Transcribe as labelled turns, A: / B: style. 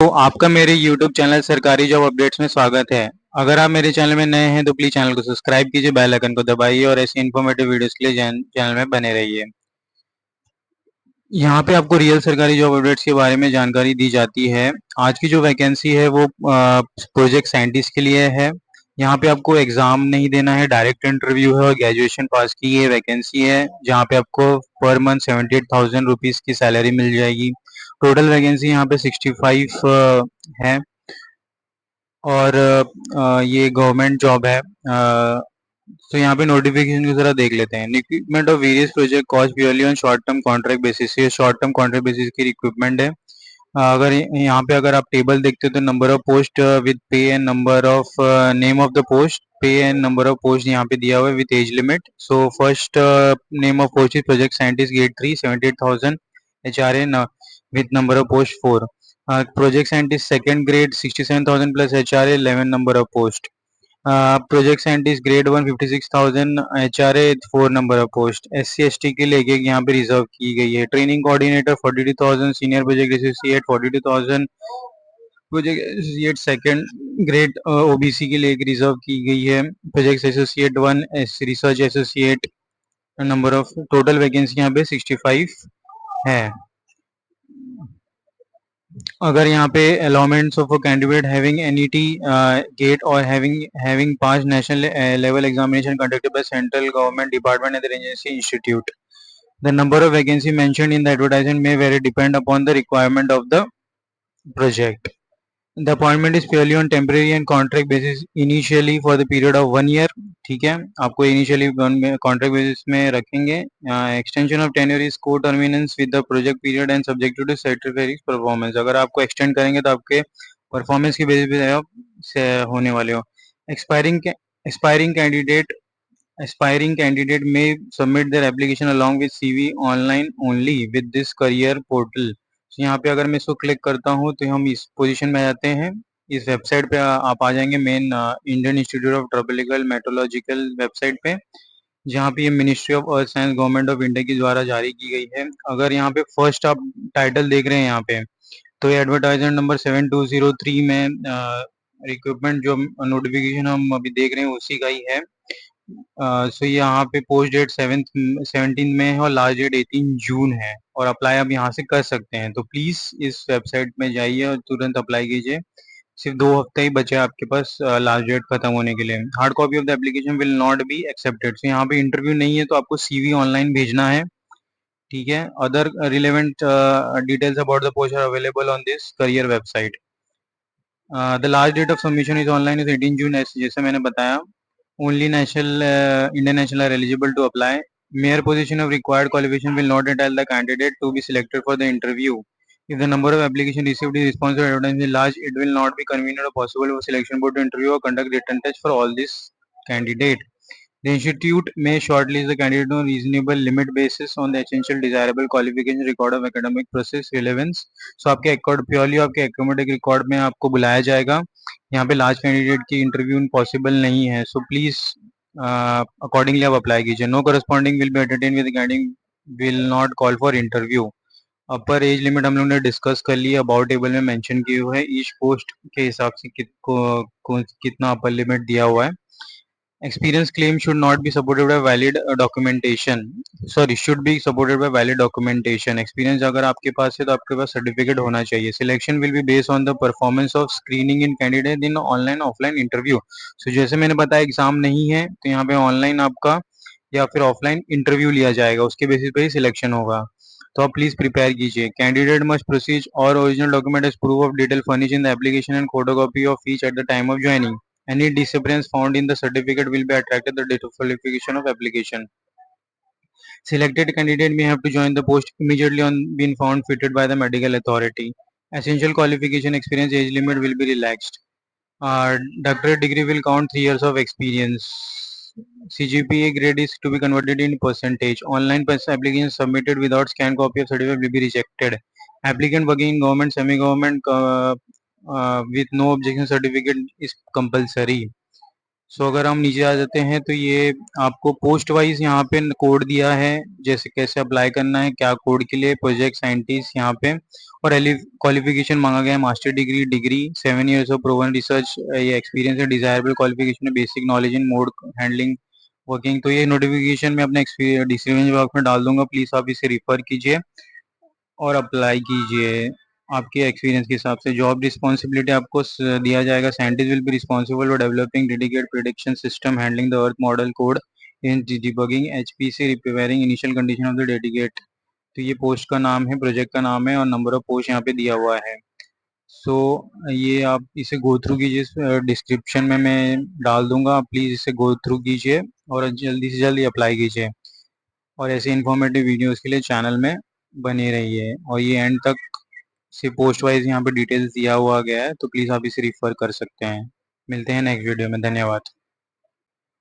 A: तो आपका मेरे YouTube चैनल सरकारी जॉब अपडेट्स में स्वागत है। अगर आप मेरे चैनल में नए हैं तो प्लीज चैनल को सब्सक्राइब कीजिए, बेल आइकन को दबाइए और ऐसी इन्फॉर्मेटिव वीडियोस के लिए चैनल में बने रहिए। यहाँ पे आपको रियल सरकारी जॉब अपडेट्स के बारे में जानकारी दी जाती है। आज की जो वैकेंसी है वो प्रोजेक्ट साइंटिस्ट के लिए है। यहाँ पे आपको एग्जाम नहीं देना है, डायरेक्ट इंटरव्यू है और ग्रेजुएशन पास की ये वैकेंसी है, जहाँ पे आपको पर मंथ 78,000 रुपीज की सैलरी मिल जाएगी। टोटल वैकेंसी यहाँ पे 65 है और ये गवर्नमेंट जॉब है। तो यहाँ पे नोटिफिकेशन की जरा देख लेते हैं। Recruitment of various project cost purely on short term contract basis. ये शॉर्ट टर्म कॉन्ट्रैक्ट बेसिस की रिक्रूटमेंट है। अगर यहाँ पे अगर आप टेबल देखते हो तो नंबर ऑफ पोस्ट विद पे and number of name of the post, पे एंड नंबर ऑफ पोस्ट यहाँ पे दिया हुआ है with age limit. So first name of post is project scientist grade 3, 78,000 HRA with number of post 4. Project scientist second grade 67,000 plus HRA 11 number of post. Project scientist grade 1 56,000 HRA 4 number of post. SC ST के लिए एक यहाँ पे reserve की गई है। Training coordinator 42,000, senior project associate 42,000, project associate second grade OBC के लिए एक रिजर्व की गई है। Project associate 1, research associate number of. Total vacancy यहाँ पे 65 है। अगर यहाँ पे allotments of a candidate having NET GATE और having pass national level examination conducted by central government department and agency institute. The number of vacancy mentioned in the advertisement may vary depend upon the requirement of the project. The appointment is purely on temporary and contract basis initially for the period of 1 year. ठीक है, आपको initially contract basis में रखेंगे। Extension of tenure is coterminous with the project period and subject to certificate performance. अगर आपको extend करेंगे तो आपके परफॉर्मेंस की बेसिस पे आप से होने वाले हो। Expiring expiring candidate Aspiring candidate may submit their application along with CV online only with this career portal. So यहाँ पे अगर मैं इसको क्लिक करता हूँ तो हम इस पोजीशन में आ जाते हैं। इस वेबसाइट पे आप आ जाएंगे main Indian Institute of Tropical Meteorological website पे, जहाँ पे ये Ministry of Earth Science Government of India के द्वारा जारी की गई है। अगर यहाँ पे फर्स्ट आप टाइटल देख रहे हैं यहाँ पे, तो ये एडवर्टाइजमेंट नंबर 7203 में रिक्रूटमेंट जो नोटिफिकेशन हम अभी देख रहे हैं उसी का ही है। सो यहाँ पे पोस्ट डेट 17 में है और लास्ट डेट 18 जून है और अप्लाई आप यहाँ से कर सकते हैं। तो प्लीज इस वेबसाइट में जाइए और तुरंत अप्लाई कीजिए। सिर्फ 2 हफ्ते ही बचे आपके पास लास्ट डेट खत्म होने के लिए। Hard copy of the application will not be accepted. So यहाँ पे इंटरव्यू नहीं है, तो आपको CV ऑनलाइन भेजना है। ठीक है, other relevant details about the post are available on this career website. The last date of submission is online is 18 June, जैसे मैंने बताया। Only national Indian national are eligible to apply. Mere position of required qualification will not entitle the candidate to be selected for the interview. If the number of application received is responsive advertising is large, it will not be convenient or possible for selection board to interview or conduct written test for all this candidate. The institute may shortlist the candidate on reasonable limit basis on the essential desirable qualification record of academic process relevance. So आपके accord purely आपके academic record में आपको बुलाया जाएगा। यहाँ पे last candidate की interview possible नहीं है। सो प्लीज अकॉर्डिंगली आप अप्लाई कीजिए। No corresponding will be entertain with candidate will not call for interview. Upper age limit हम लोग ने डिस्कस कर लिया, अबाउट टेबल में मेंशन की हुआ है। ईच पोस्ट के हिसाब से कितना अपर लिमिट दिया हुआ है। Experience claim should not be supported by valid documentation. Sorry, should be supported by valid documentation. Experience अगर आपके पास है तो आपके पास सर्टिफिकेट होना चाहिए। Selection will be based on the performance of screening in candidate in online offline interview. So जैसे मैंने बताया एग्जाम नहीं है, तो यहाँ पे ऑनलाइन आपका या फिर ऑफलाइन इंटरव्यू लिया जाएगा, उसके बेसिस पे ही सिलेक्शन होगा। तो आप प्लीज प्रिपेयर कीजिए। कैंडिडेट मस्ट प्रोसीड और original document as proof of detail furnish in the application and photocopy of each at the time of joining. Any disappearance found in the certificate will be attracted the date of qualification of application. Selected candidate may have to join the post immediately on being found fitted by the medical authority. Essential qualification experience age limit will be relaxed. Doctorate degree will count 3 years of experience. CGPA grade is to be converted in percentage. Online application submitted without scanned copy of certificate will be rejected. Applicant working in government, semi-government with no objection certificate is compulsory. सो अगर हम नीचे आ जाते हैं तो ये आपको post wise यहाँ पे कोड दिया है, जैसे कैसे अप्लाई करना है, क्या कोड के लिए, प्रोजेक्ट साइंटिस्ट यहाँ पे, और क्वालिफिकेशन मांगा गया है master degree, 7 years of proven research, ये एक्सपीरियंस है, डिजायरेबल क्वालिफिकेशन है, basic knowledge in mode handling working. तो ये नोटिफिकेशन मैं अपने डिस्क्रिप्शन बॉक्स में डाल दूंगा, प्लीज आप इसे रिफर कीजिए और अप्लाई कीजिए आपके एक्सपीरियंस के हिसाब से। जॉब रिस्पॉन्सिबिलिटी आपको दिया जाएगा, scientist will be responsible for developing dedicate prediction system handling the earth model code in debugging HPC repairing initial condition of the dedicate. तो ये पोस्ट का नाम है, प्रोजेक्ट का नाम है, और नंबर ऑफ पोस्ट यहाँ पे दिया हुआ है। सो ये आप इसे गो थ्रू कीजिए, डिस्क्रिप्शन में मैं डाल दूंगा, आप प्लीज़ इसे गो थ्रू कीजिए और जल्दी से जल्दी अप्लाई कीजिए। और ऐसे इन्फॉर्मेटिव वीडियोस के लिए चैनल में बने रहिए। और ये एंड तक से पोस्ट वाइज यहाँ पे डिटेल्स दिया हुआ गया है, तो प्लीज़ आप इसे रिफर कर सकते हैं। मिलते हैं नेक्स्ट वीडियो में, धन्यवाद।